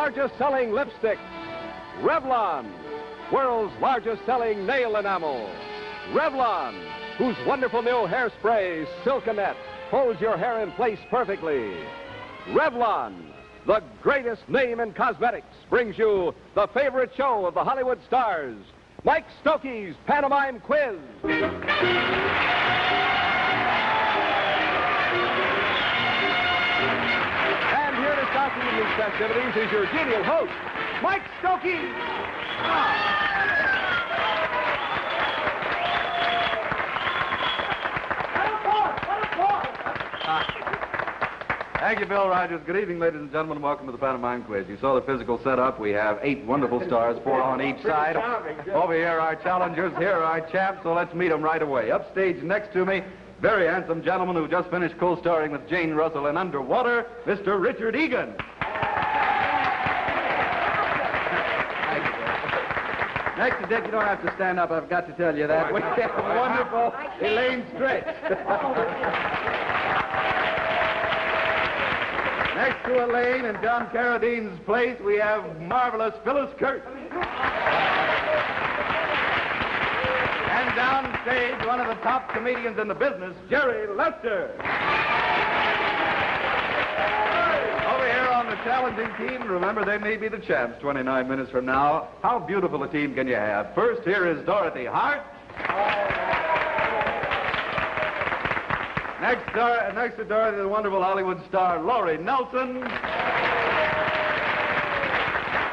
largest selling lipstick. Revlon, world's largest selling nail enamel. Revlon, whose wonderful new hairspray, Silkinette, holds your hair in place perfectly. Revlon, the greatest name in cosmetics, brings you the favorite show of the Hollywood stars, Mike Stokey's Pantomime Quiz. And here to start the evening's festivities is your genial host, Mike Stokey. Thank you, Bill Rogers. Good evening, ladies and gentlemen. Welcome to the Pantomime Quiz. You saw the physical setup. We have 8 wonderful stars, 4 on each side. Over here are our challengers. Here are our champs, so let's meet them right away. Upstage next to me, very handsome gentleman who just finished co-starring with Jane Russell in Underwater, Mr. Richard Egan. Next to Dick, you don't have to stand up. I've got to tell you that. We have wonderful Elaine Stritch. Next to Elaine in John Carradine's place, we have marvelous Phyllis Kirk. And downstage, one of the top comedians in the business, Jerry Lester. Over here on the challenging team, remember they may be the champs 29 minutes from now. How beautiful a team can you have? First, here is Dorothy Hart. Next to Dorothy, the wonderful Hollywood star, Laurie Nelson.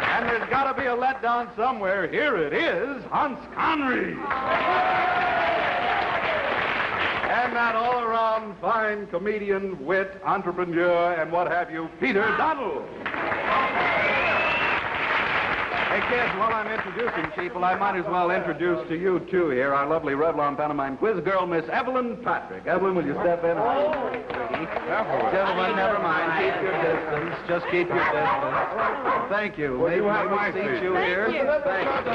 And there's got to be a letdown somewhere. Here it is, Hans Conried. And that all-around fine comedian, wit, entrepreneur, and what have you, Peter Donald. Hey, kids, while I'm introducing people, I might as well introduce to you, too, here, our lovely Revlon Pantomime Quiz girl, Miss Evelyn Patrick. Evelyn, will you step in? Oh, gentlemen, never mind. Keep your distance. Just keep your distance. Thank you. Well, you have my seat you here. Thank you.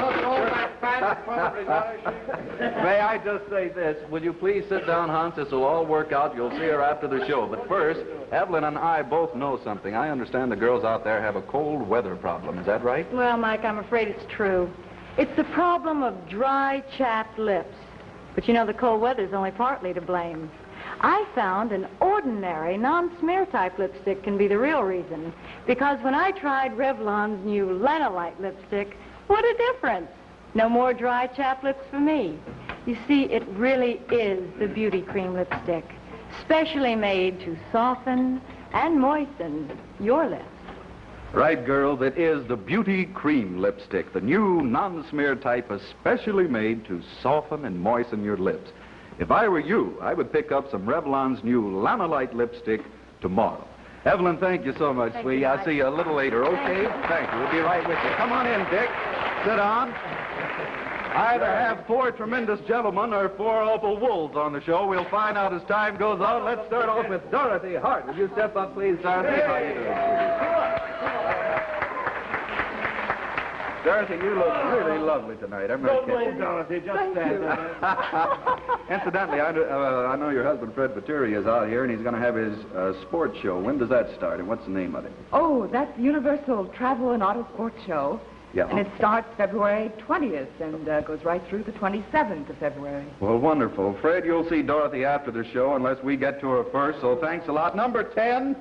May I just say this? Will you please sit down, Hans? This will all work out. You'll see her after the show. But first, Evelyn and I both know something. I understand the girls out there have a cold weather problem. Is that right? Well, Mike, I'm afraid it's true. It's the problem of dry, chapped lips. But you know, the cold weather's only partly to blame. I found an ordinary, non-smear type lipstick can be the real reason. Because when I tried Revlon's new Lanolite lipstick, what a difference. No more dry, chapped lips for me. You see, it really is the beauty cream lipstick, specially made to soften and moisten your lips. Right, girls, it is the Beauty Cream Lipstick, the new non-smear type especially made to soften and moisten your lips. If I were you, I would pick up some Revlon's new Lanolite lipstick tomorrow. Evelyn, thank you so much, sweetie. I'll see you a little later, okay? Thank you. We'll be right with you. Come on in, Dick. Sit down. I either have 4 tremendous gentlemen or 4 awful wolves on the show. We'll find out as time goes on. Let's start off with Dorothy Hart. Will you step up, please, Dorothy? How you doing? Dorothy, you look really lovely tonight. I'm not kidding. Don't move, Dorothy. Just stand there. Incidentally, I know your husband, Fred Viteri, is out here, and he's going to have his sports show. When does that start, and what's the name of it? Oh, that's the Universal Travel and Auto Sports Show. Yeah. And it starts February 20th and goes right through the 27th of February. Well, wonderful. Fred, you'll see Dorothy after the show unless we get to her first, so thanks a lot. Number 10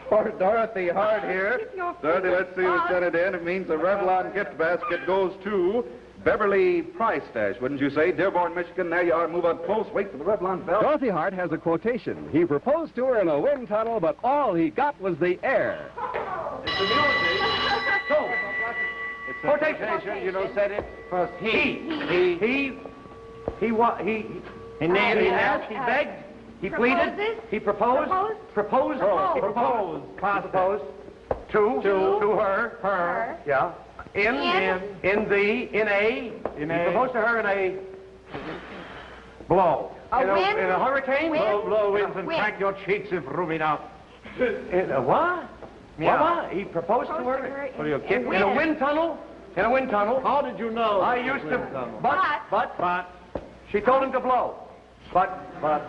for Dorothy Hart here. Dorothy, let's see who sent it in. It means the Revlon gift basket goes to Beverly Price Stash, wouldn't you say? Dearborn, Michigan. There you are. Move up close. Wait for the Revlon bell. Dorothy Hart has a quotation. He proposed to her in a wind tunnel, but all he got was the air. It's the music. So, it's a quotation. You know, said it first. He knelt, he begged, he pleaded, he proposed. Proposed. To her. Yeah. In a. He proposed to her in a blow. In a hurricane? Blow winds and crack your cheeks if roomy enough. In a what? Yeah. What? He proposed to her? What are you kidding? In a wind tunnel? In a wind tunnel. How did you know? I used to. But. She told him to blow. But all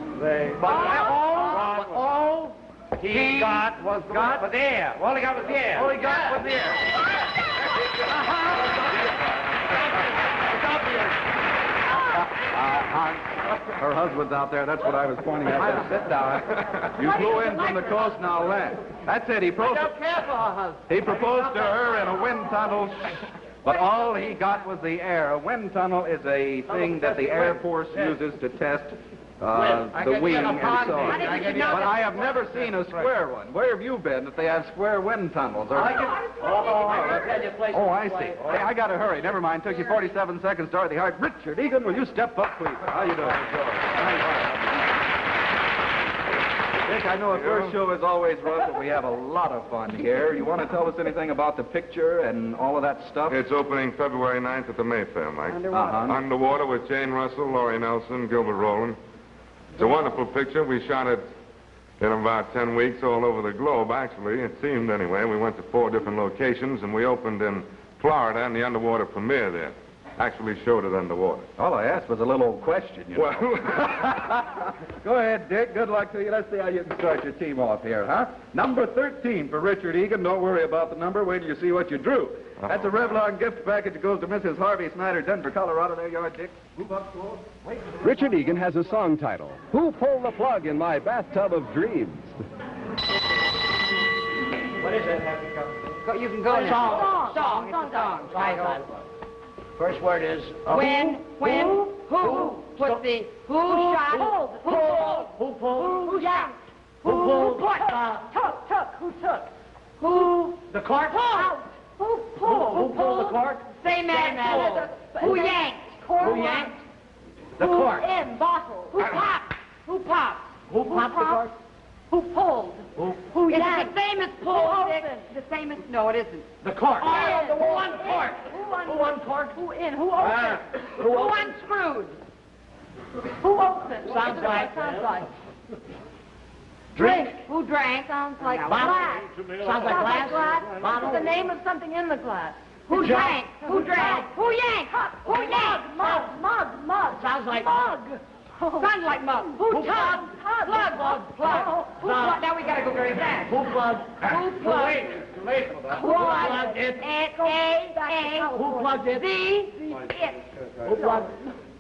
he got was the air. All he got was the air. All he got was the air. Her husband's out there. That's what I was pointing at. Sit down. You flew in from the coast, now land. That's it. He proposed to her in a wind tunnel, but all he got was the air. A wind tunnel is a thing that the Air Force uses to test the wing and so on. But I have never seen a square one. Where have you been that they have square wind tunnels? Oh, I see. Hey, I got to hurry. Never mind. Took you 47 seconds, Dorothy Hart. Richard Egan, will you step up, please? How you doing? Dick, I know the first show is always rough, but we have a lot of fun here. You want to tell us anything about the picture and all of that stuff? It's opening February 9th at the Mayfair, Mike. Underwater with Jane Russell, Laurie Nelson, Gilbert Rowland. It's a wonderful picture. We shot it in about 10 weeks all over the globe, actually. It seemed, anyway. We went to 4 different locations, and we opened in Florida, and the underwater premiere there actually showed it underwater. All I asked was a little question, you know. Well, go ahead, Dick. Good luck to you. Let's see how you can start your team off here, huh? Number 13 for Richard Egan. Don't worry about the number. Wait till you see what you drew. That's a Revlon gift package that goes to Mrs. Harvey Snyder, Denver, Colorado. There you are, Dick. Move up close. Wait. Richard Egan has a song title, Who Pulled the Plug in My Bathtub of Dreams? What is it? You can go Song. Song. It's a song. Title. First word is... When, who put the, who shot, who pulled, Who yanked? who put, Who took? who, the cork, Who pulled? who pulled the cork, same as who yanked, the cork, In, bottle. who popped, who popped the cork, Who pulled? Who is it yanked? the same as pulled, opened? the same as, no it isn't, the cork, In. who uncorked, Who uncorked? Who in? Who opened? who unscrewed, Who opened? Sounds like- Sounds like. drink, who drank, Sounds like bottle, glass. sounds like glass, What's the name of something in the glass? who drank, who yanked, who yanked, Mug. sounds like Mug. sounds like mug, who tugged, plug, Who plugged? now we gotta go very fast, who plugged, Too late for that. who plugged it, who plugged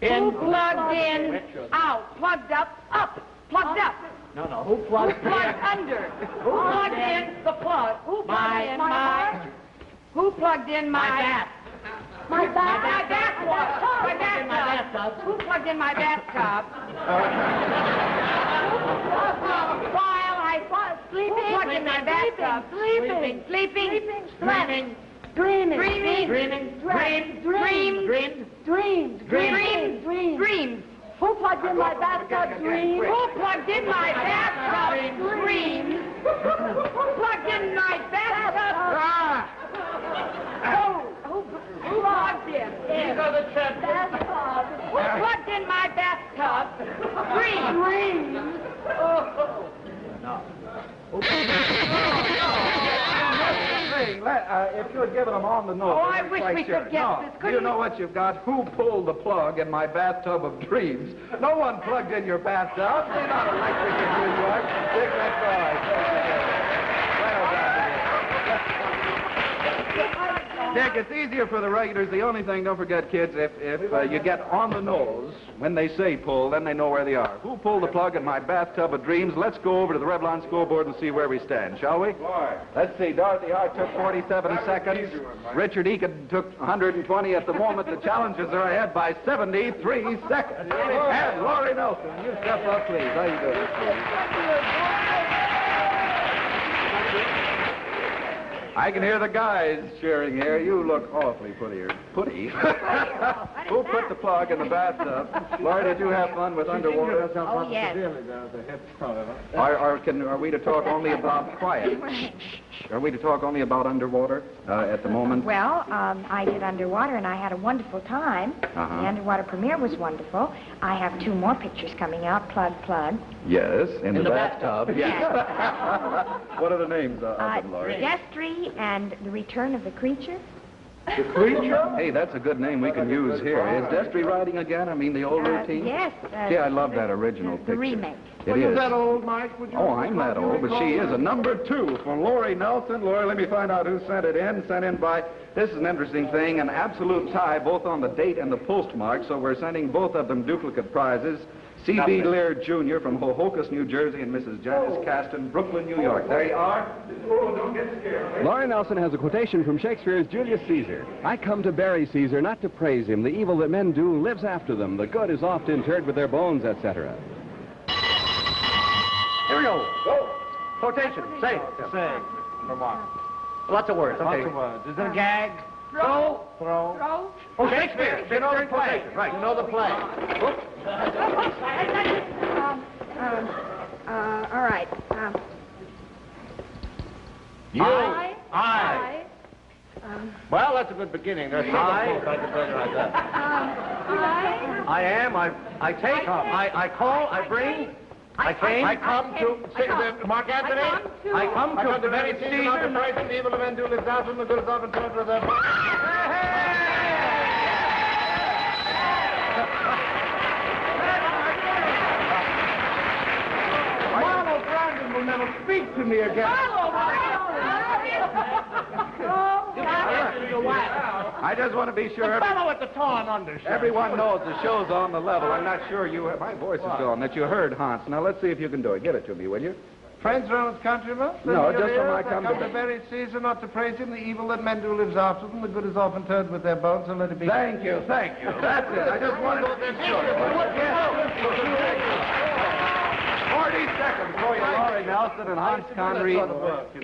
it, who plugged in, out, plugged up, plugged up. No, who plugged in? Plugged under. Who plugged in the plug? Who plugged in my? Who plugged in my bath? My bath. My bathtub. Who plugged in my bathtub? While I was sleeping. Who plugged in my bathtub? Sleeping. Dreams. Who plugged in my bathtub? Dreams. Who plugged in my bathtub? Dreams. Who plugged in my bathtub? Who plugged in? These are the bathtub. Who plugged in my bathtub? Dreams. If you had given them on the nose. Oh, I wish we could get this. Do you know what you've got? Who pulled the plug in my bathtub of dreams? No one plugged in your bathtub. You're not electric in New York. Dick, that's all right. Dick, it's easier for the regulars. The only thing, don't forget, kids, if you get on the nose, when they say pull, then they know where they are. Who pulled the plug in my bathtub of dreams? Let's go over to the Revlon scoreboard and see where we stand, shall we? Let's see. Dorothy Hart took 47 seconds. Richard Egan took 120 at the moment. The challengers are ahead by 73 seconds. And Laurie Nelson, you step up, please. How you doing? I can hear the guys cheering here. You look awfully putty. Who put the plug in the bathtub? Laurie, did you have fun with underwater? Oh, yes. Are we to talk only about quiet? Are we to talk only about underwater at the moment? Well, I did underwater, and I had a wonderful time. The underwater premiere was wonderful. I have 2 more pictures coming out, plug. Yes, in the bathtub. Yes. What are the names of them, Laurie? Destry and The Return of the Creature. The Creature? Hey, that's a good name we can use here. Is Destry riding again? I mean, the old routine? Yes. Yeah, I love that original picture. The remake. It is. that old, Mike? Oh, I'm that old, but she is a number 2 for Laurie Nelson. Laurie, let me find out who sent it in. Sent in by, this is an interesting thing, an absolute tie both on the date and the postmark, so we're sending both of them duplicate prizes. C.B. Lear, Jr. from Hohokus, New Jersey, and Mrs. Janice Caston, Brooklyn, New York. There you are. Oh, don't get scared. Laurie Nelson has a quotation from Shakespeare's Julius Caesar. I come to bury Caesar, not to praise him. The evil that men do lives after them. The good is oft interred with their bones, etc. Here we go. Go. Quotation. Say. Remark. Lots of words. Okay. Lots of words. Is it a gag? Throw. Throw. Oh, Shakespeare. You know the play. Right. You know the play. All right. I. Well, that's a good beginning. There's I can bring like that. I am. I take. I call. I bring. I came. I come to Mark Anthony. I come to bury Caesar. Not to praise him. The evil of men do lives out, and the good is often turned with them. Marlowe Brandon will never speak to me again. I just want to be sure The fellow at the torn undershirt. everyone knows the show's on the level. I'm not sure my voice is gone, that you heard Hans. Now, let's see if you can do it. Give it to me, will you? Friends round his countrymen? No, just when I come to bury Caesar, not to praise him. The evil that men do lives after them. The good is often turned with their bones, so let it be. Thank you. That's it. I just wanted to be sure. 40 seconds for you, Laurie Nelson and Hans Conried.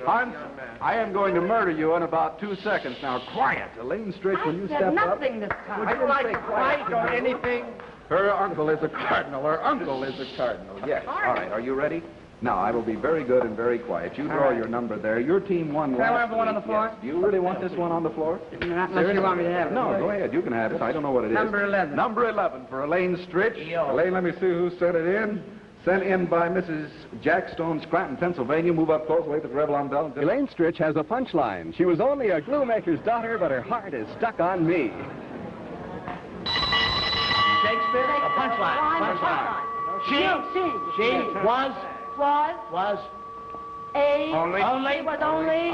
Hans, I am going to murder you in about 2 seconds. Now, quiet. Elaine Stritch, when you step up. Nothing this time. Would you like to fight or anything? Her uncle is a cardinal. Her uncle is a cardinal. Yes. All right. Are you ready? Now, I will be very good and very quiet. You draw your number there. Your team won last week. Can I have the one on the floor? Yes. Do you really want this one on the floor? Not unless you want me to have it. No, go ahead. You can have it. I don't know what it is. Number 11. Number 11 for Elaine Stritch. Elaine, let me see who sent it in. Sent in by Mrs. Jack Stone, Scranton, Pennsylvania. Move up close, wait for the Revlon bell. Elaine Stritch has a punchline. She was only a glue maker's daughter, but her heart is stuck on me. Shakespeare? A punchline. She was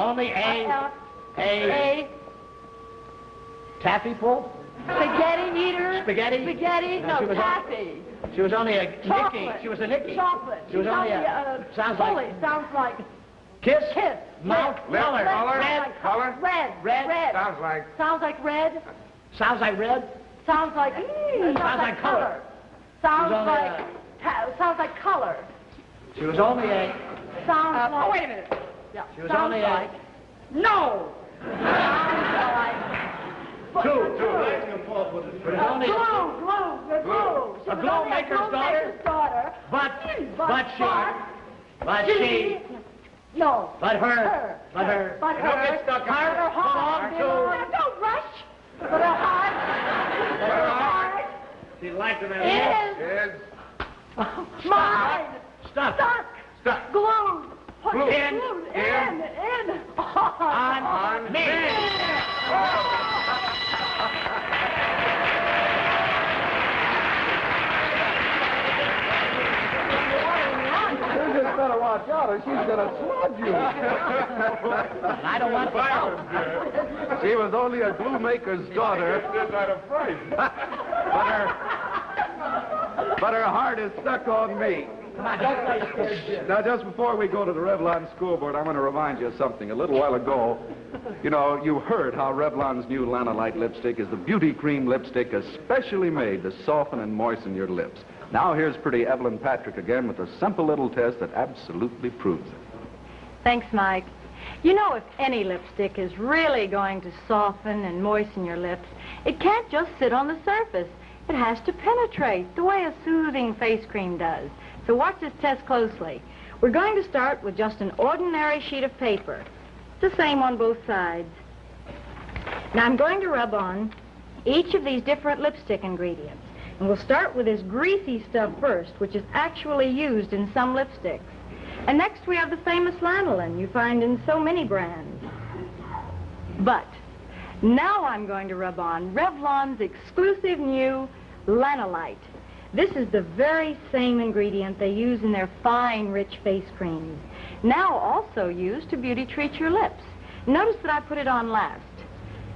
only a taffy pull? Spaghetti eater. Spaghetti? No, taffy. She was only a Chocolate. Nicky. She was a Nicky. Chocolate. She was only a... Sounds like... Sounds like... Kiss? Mouth. Color. Red. Sounds like... Sounds like red. Sounds like red? Sounds like... Sounds like color. Sounds like... Sounds like color. She was only a... Sounds like... Oh, wait a minute. Yeah. She was sounds only like... No. Sounds like... Two. Glue. A glue maker's daughter. But she. No. But her. Don't get stuck in her heart. Don't rush. But her heart. She liked it. Is. Mine. Stuck. Glued. In. On me. You just better watch out or she's going to slug you. I don't want to. She was only a glue maker's daughter. But her heart is stuck on me. Come on, don't play scared Jim. Now, just before we go to the Revlon School Board, I want to remind you of something. A little while ago, you know, you heard how Revlon's new Lanolite lipstick is the beauty cream lipstick especially made to soften and moisten your lips. Now, here's pretty Evelyn Patrick again with a simple little test that absolutely proves it. Thanks, Mike. You know, if any lipstick is really going to soften and moisten your lips, it can't just sit on the surface. It has to penetrate the way a soothing face cream does. So watch this test closely. We're going to start with just an ordinary sheet of paper. It's the same on both sides. Now I'm going to rub on each of these different lipstick ingredients. And we'll start with this greasy stuff first, which is actually used in some lipsticks. And next we have the famous lanolin you find in so many brands. But now I'm going to rub on Revlon's exclusive new Lanolite. This is the very same ingredient they use in their fine, rich face creams. Now also used to beauty treat your lips. Notice that I put it on last.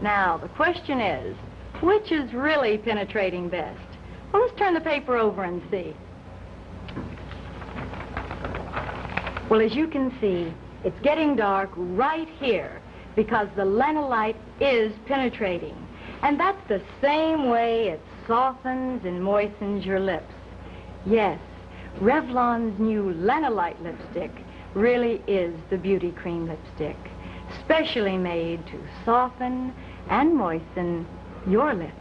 Now, the question is, which is really penetrating best? Well, let's turn the paper over and see. Well, as you can see, it's getting dark right here because the lanolite is penetrating. And that's the same way it softens and moistens your lips. Yes, Revlon's new lanolite lipstick really is the beauty cream lipstick, specially made to soften and moisten your lips.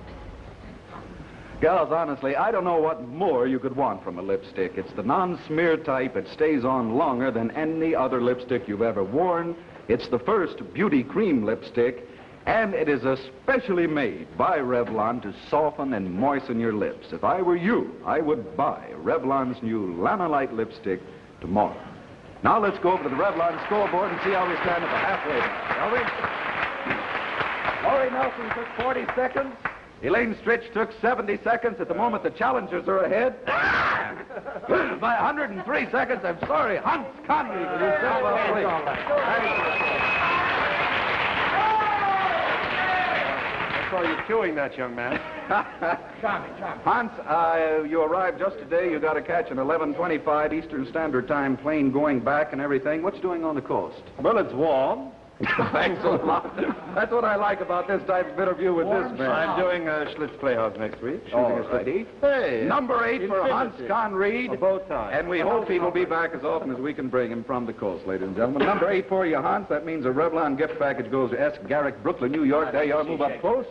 Gals, honestly, I don't know what more you could want from a lipstick. It's the non-smear type. It stays on longer than any other lipstick you've ever worn. It's the first beauty cream lipstick, and it is especially made by Revlon to soften and moisten your lips. If I were you, I would buy Revlon's new lanolite lipstick tomorrow. Now let's go over to the Revlon scoreboard and see how we stand at the halfway mark, shall we? Lori Nelson took 40 seconds. Elaine Stritch took 70 seconds. At the moment, the challengers are ahead by 103 seconds. I'm sorry, Hans Conried. I saw you chewing that, young man. Hans, you arrived just today. You got to catch an 11:25 Eastern Standard Time plane going back and everything. What's doing on the coast? Well, it's warm. Thanks a lot. That's what I like about this type of interview with this man. I'm doing Schlitz Playhouse next week. All righty. Hey, Number 8 for Hans Conried. Both times. And we hope he will be back as often as we can bring him from the coast, ladies and gentlemen. Number 8 for you, Hans. That means a Revlon gift package goes to S. Garrick, Brooklyn, New York. There you are. Move up close.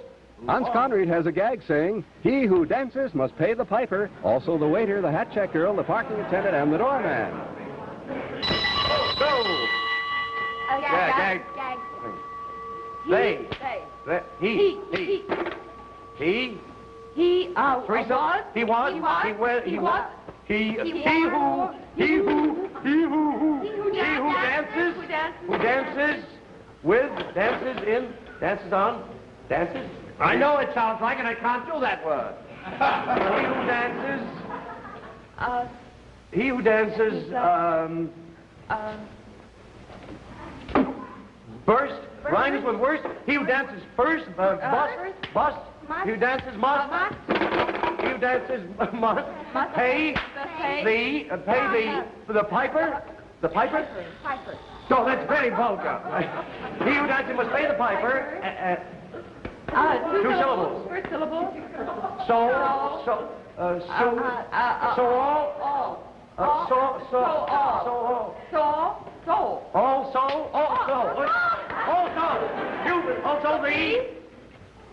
Hans Conried has a gag saying, "He who dances must pay the piper." Also the waiter, the hat check girl, the parking attendant, and the doorman. Go! Gag. They. He. Was. He dances. I know it sounds like it, I can't do that word. He who dances, burst, rhymes with worst. He who dances first, bust. He who dances must. He who dances must pay the piper. The piper? Piper. No, that's very vulgar. He who dances must pay the piper. Two syllables. First syllable.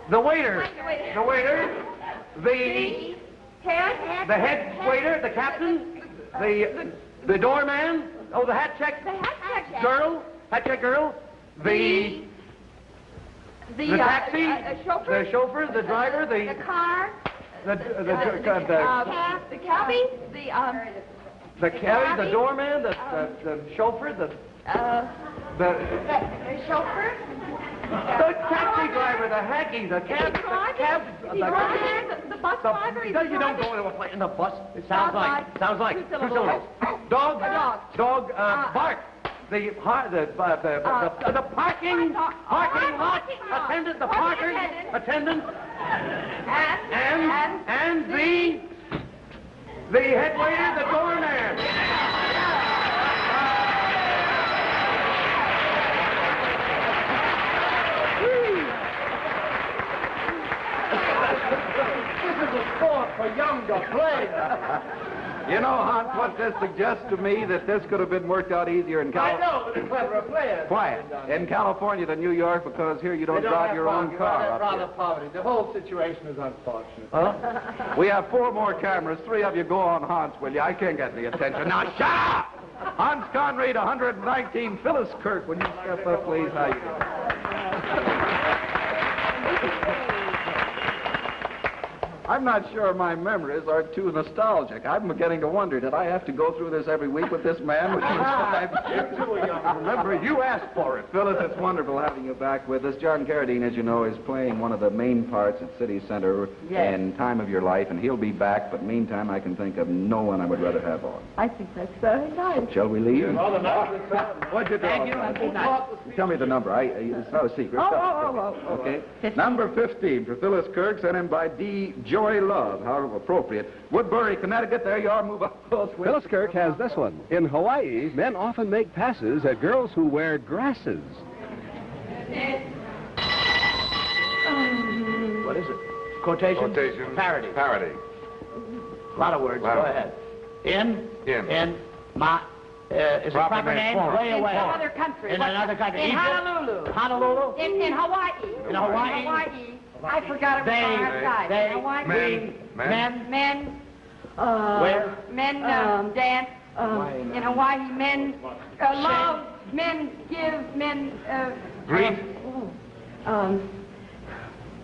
The waiter, the head waiter, the captain, the doorman, the hat check girl, the taxi, the chauffeur, the driver, the car, the cabbie, the cabbie, the doorman, the chauffeur, the chauffeur, the taxi driver, the hacky, the cab, the bus driver. You don't go in a bus. It sounds like two syllables. Dog, bark. The parking lot attendant, the parker attendant, and the head waiter, the doorman. This is a sport for younger players. You know, Hans, what this suggests to me that this could have been worked out easier in California. I know, but it's cleverer players. Quiet. In California than New York, because here you don't drive your own car. Rather poverty. The whole situation is unfortunate. Huh? We have 4 more cameras. 3 of you go on, Hans, will you? I can't get the attention. Now, shut up! Hans Conried, 119. Phyllis Kirk, would you step up, please? How you doing? I'm not sure my memories are too nostalgic. I'm beginning to wonder, did I have to go through this every week with this man? You're too young. Remember, you asked for it. Phyllis, it's wonderful having you back with us. John Carradine, as you know, is playing one of the main parts at City Center in Time of Your Life, and he'll be back, but meantime, I can think of no one I would rather have on. I think that's very nice. Shall we leave? What'd you draw? Tell me the number. It's not a secret. Oh. Okay. 15. Number 15 for Phyllis Kirk, sent in by D. Joy Story Love. How appropriate. Woodbury, Connecticut, there you are. Move up close. Phyllis Kirk has this one. In Hawaii, men often make passes at girls who wear dresses. What is it? Quotation? Quotation. Parody. Parody. A lot of words. Go ahead. In. My. Is a proper name? Way away. In another country. In another country. In Egypt? Honolulu. Honolulu? In Hawaii. In Hawaii? In Hawaii. I forgot it was on our side. They, Hawaii. Men. Where? Men dance. In Hawaii, men love. Men give. Men. Greet.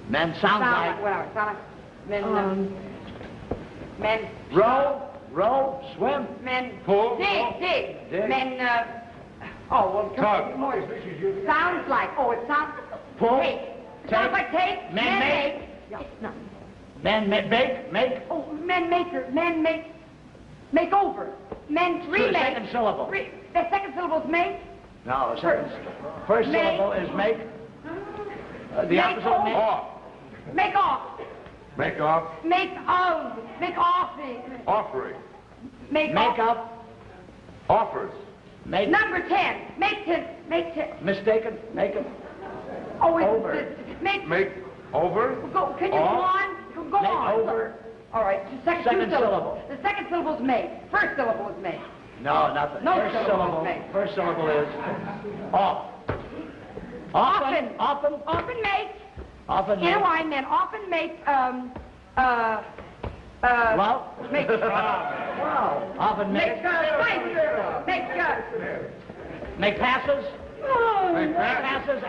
Men sound like. Whatever. Sound like. Men. Row, swim. Men. Pull. Dig. Men. Tug. More. Sounds like. It sounds. Pull. Take. Sounds like take. Men make. No. Men make. Oh, men maker. Men make. Make over. Men remake. The second syllable. The second syllable is make. No, first syllable is make. The opposite of make. Off. Make off. Make off. Make of. Make off. Offering. Make up. Offers. Make. Number 10. Make 10. Make 10. Mistaken. Make it. Oh, it's Over. Make. Make over. Go. Can you go on? Go Make on. over. All right. Second syllable. The second syllable is make. First syllable is make. No, nothing. No First syllable syllable. is make. First syllable is off. Often make. Often In Hawaii, men often make. Love. Make. Wow. Often Make. Make. Make passes. Make Passes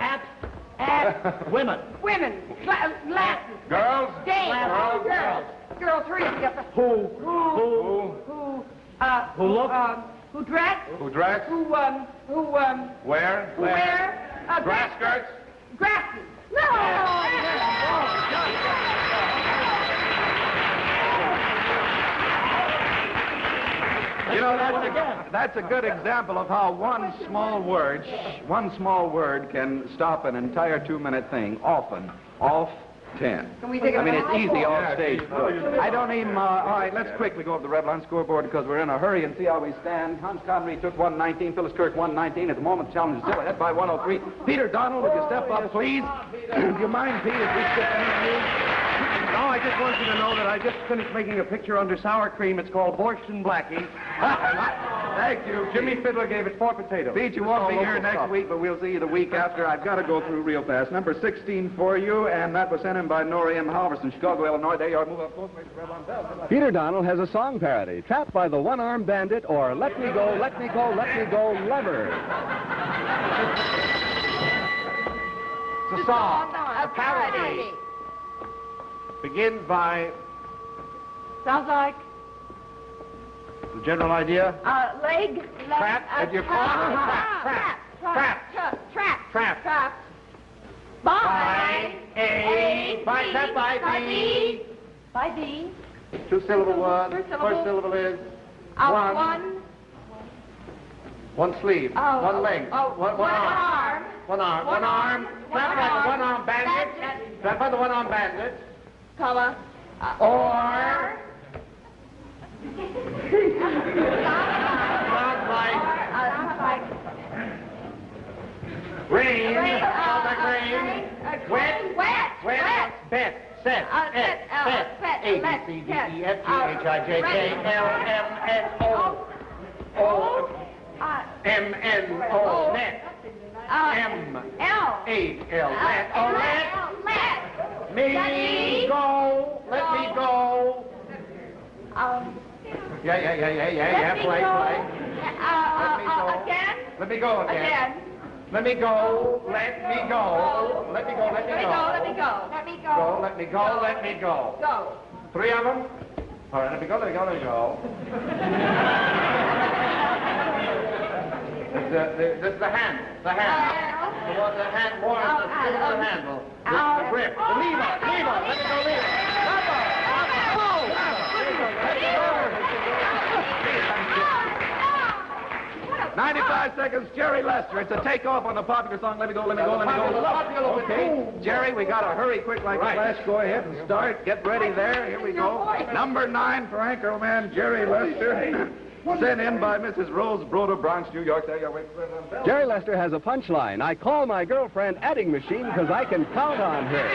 at women. Women. Glasses. Girls. Dames. Girls. Girls. Hurry up. Who look. Who dress. Who dress. Who Where. wear. Grass skirts. Grasses. No. You know, that's a good example of how one small word can stop an entire 2-minute thing. Often. Off 10. Can we take a it's easy off Yeah, stage. I don't even, all right, let's quickly go over the Revlon scoreboard because we're in a hurry and see how we stand. Hans Conried took 119, Phyllis Kirk 119. At the moment, the challenge is still ahead by 103. Peter Donald, would you step up, please? Do you mind, Pete, if we skip an interview? No, I just want you to know that I just finished making a picture under sour cream. It's called Borscht and Blackie. Thank you. Jimmy Fiddler gave it 4 potatoes. Pete, you won't be here next week, but we'll see you the week after. I've got to go through real fast. Number 16 for you, and that was sent in by Nora M. Halverson, Chicago, Illinois. There you are. Move up close. Peter Donald has a song parody, Trapped by the One-Armed Bandit or Let Me Go, Let Me Go, Let Me Go, Lover. It's a song. A parody. Begins by Sounds like the general idea. leg. Trap. And you're calling Trap. By A. By Trap by B. By D. 2-syllable word. First syllable. First syllable is one sleeve. One leg. One arm. One arm. Trap by the one-arm bandit. Trap by the one-arm bandit. Color. Or. Sounds like rain. Sounds like rain. Wet. Bet. Set. Bet. A, B, C, D, E, F, G, H, I, J, K, L, M, N, O. M, N, O. Net. M, L. A, L. Let. Oh, let. Me go. Let me go. Yeah. Play. Again. Let me go again. Let me go. Let me go. Let me go. Let me go. Let me go. Let me go. Go. 3 of them. All right. Let me go. Let me go. Let me go. This is the handle. The handle. The one the hand warrants the handle. The grip. The lever. Let me go. Lever. 95 seconds, Jerry Lester. It's a takeoff on the popular song, Let Me Go, Let Me Go, Let Me Go. Okay, Jerry, we got to hurry quick like a flash. Go ahead and start. Get ready there. Here we go. Number 9 for Anchorman Jerry Lester. Sent in by Mrs. Rose Broder, Bronx, New York. There you are. Jerry Lester has a punchline. I call my girlfriend adding machine because I can count on her.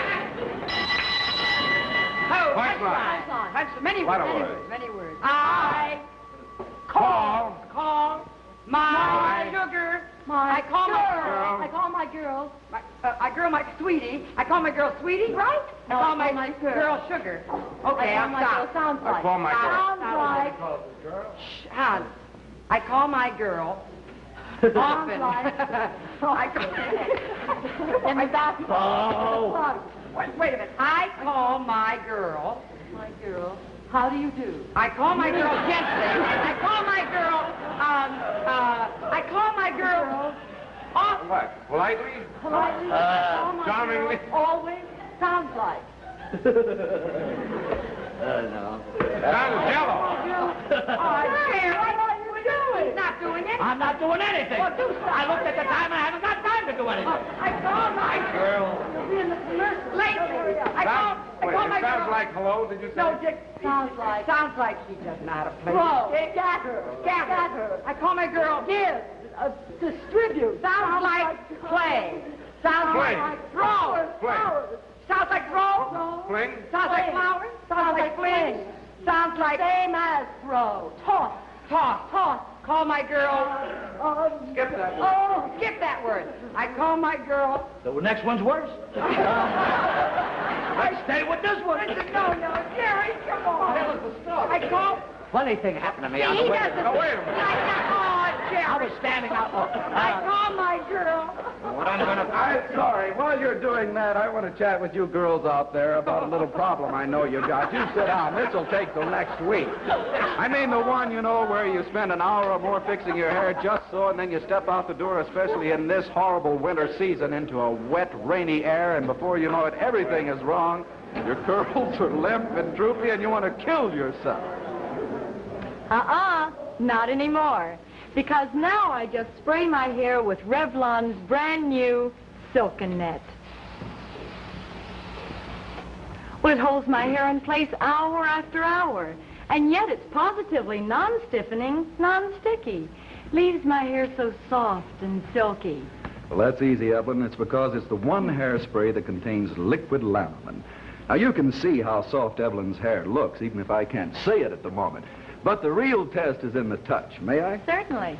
Oh, Punchline. Many What words. a word. Many words. I call my sugar. I call my girl. I call my girl. My sweetie. I call my girl sweetie, right? I call my girl sugar. Okay, I'm stopped. Sounds like. I call my girl. Sounds like. Hans. I call my girl. Often. And that's Wait a minute. I call my girl. my girl. How do you do? I call my girl gently. I call my girl often. What? Politely? Politely. Charmingly? Always. Sounds like. No. Sounds jello. He's not doing it. I'm not doing anything. Well, do something. I looked at the time and I haven't got time to do anything. I call my girl. You'll be in the commercial. Lately. I call my It sounds girl. like hello, did you say? No, Dick. Sounds like. Sounds like she doesn't know how to play. Throw. Get her. Get her. I call my girl. Give. Distribute. Sounds like play. Sounds Play. like throw. Play. Sounds like throw. Fling? Sounds like flowers. Sounds like fling. Sounds like Same as throw. Toss. toss. Call my girl. Skip that word. Oh, skip that word. I call my girl. The next one's worse. Let's stay with this one. No, Jerry, come on. I call. Funny thing happened to me on He the way. doesn't. No, wait a minute. Jerry. I was standing out. I call my girl. What I'm gonna. I'm sorry. While you're doing that, I want to chat with you girls out there about a little problem I know you got. You sit down. This'll take till next week. I mean the one, you know, where you spend an hour or more fixing your hair just so, and then you step out the door, especially in this horrible winter season, into a wet, rainy air, and before you know it, everything is wrong. Your curls are limp and droopy, and you want to kill yourself. Not anymore. Because now I just spray my hair with Revlon's brand new Silken Net. Well, it holds my hair in place hour after hour. And yet it's positively non-stiffening, non-sticky. Leaves my hair so soft and silky. Well, that's easy, Evelyn. It's because it's the one hairspray that contains liquid lanolin. Now, you can see how soft Evelyn's hair looks, even if I can't say it at the moment. But the real test is in the touch. May I? Certainly.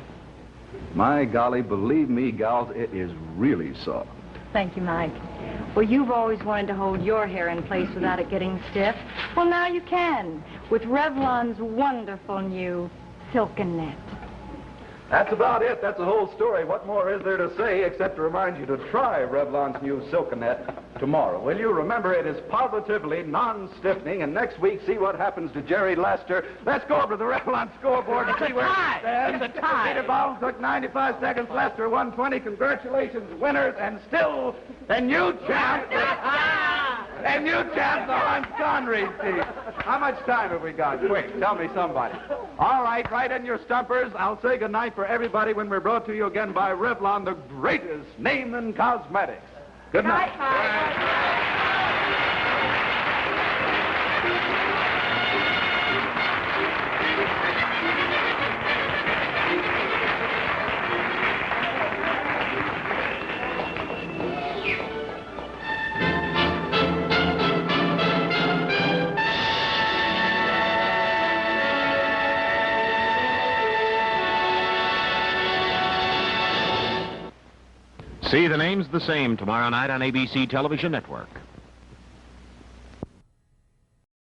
My golly, believe me, gals, it is really soft. Thank you, Mike. Well, you've always wanted to hold your hair in place without it getting stiff. Well, now you can, with Revlon's wonderful new Silken Net. That's about it. That's the whole story. What more is there to say except to remind you to try Revlon's new Silken Net tomorrow. Will you? Remember, it is positively non-stiffening, and next week, see what happens to Jerry Lester. Let's go over to the Revlon scoreboard and see where it stands. It's a tie. Peter Bowles took 95 seconds. Lester 120. Congratulations, winners, and still the new champ. And new champ, the Hans Conried team. How much time have we got? Quick, tell me somebody. All right, right in your stumpers. I'll say goodnight for everybody when we're brought to you again by Revlon, the greatest name in cosmetics. Good night. See the names the same tomorrow night on ABC Television Network.